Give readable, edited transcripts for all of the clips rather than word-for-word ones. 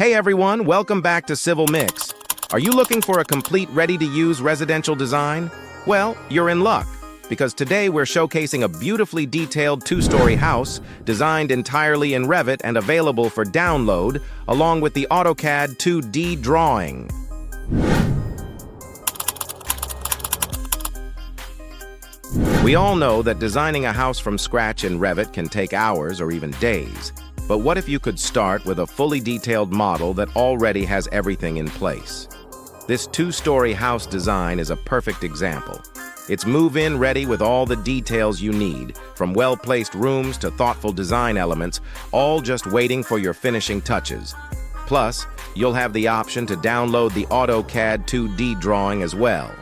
Hey everyone, welcome back to CivilMix. Are you looking for a complete ready-to-use residential design? Well, you're in luck, because today we're showcasing a beautifully detailed two-story house designed entirely in Revit and available for download, along with the AutoCAD 2D drawing. We all know that designing a house from scratch in Revit can take hours or even days. But what if you could start with a fully detailed model that already has everything in place? This two-story house design is a perfect example. It's move-in ready with all the details you need, from well-placed rooms to thoughtful design elements, all just waiting for your finishing touches. Plus, you'll have the option to download the AutoCAD 2D drawing as well.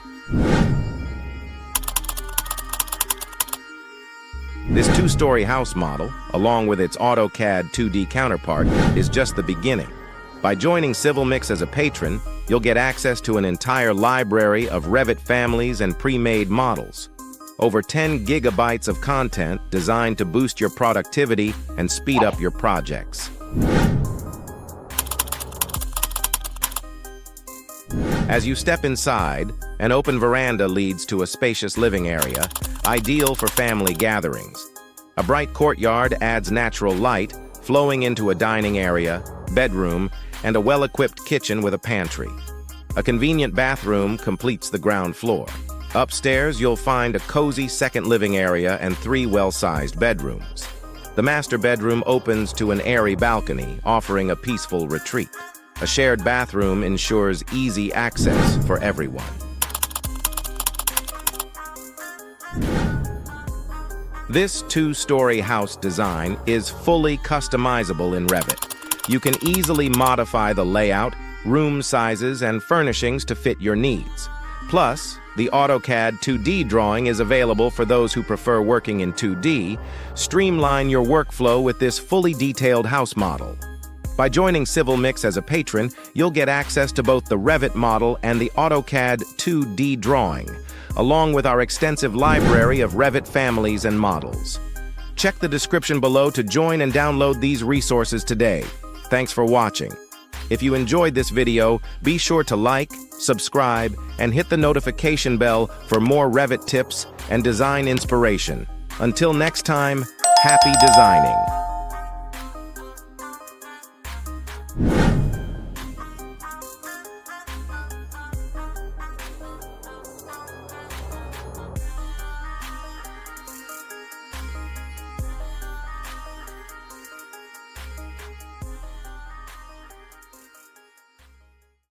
This two-story house model, along with its AutoCAD 2D counterpart, is just the beginning. By joining CivilMix as a patron, you'll get access to an entire library of Revit families and pre-made models. Over 10 gigabytes of content designed to boost your productivity and speed up your projects. As you step inside, an open veranda leads to a spacious living area, ideal for family gatherings. A bright courtyard adds natural light, flowing into a dining area, bedroom, and a well-equipped kitchen with a pantry. A convenient bathroom completes the ground floor. Upstairs, you'll find a cozy second living area and 3 well-sized bedrooms. The master bedroom opens to an airy balcony, offering a peaceful retreat. A shared bathroom ensures easy access for everyone. This two-story house design is fully customizable in Revit. You can easily modify the layout, room sizes, and furnishings to fit your needs. Plus, the AutoCAD 2D drawing is available for those who prefer working in 2D. Streamline your workflow with this fully detailed house model. By joining CivilMix as a patron, you'll get access to both the Revit model and the AutoCAD 2D drawing, along with our extensive library of Revit families and models. Check the description below to join and download these resources today. Thanks for watching. If you enjoyed this video, be sure to like, subscribe, and hit the notification bell for more Revit tips and design inspiration. Until next time, happy designing!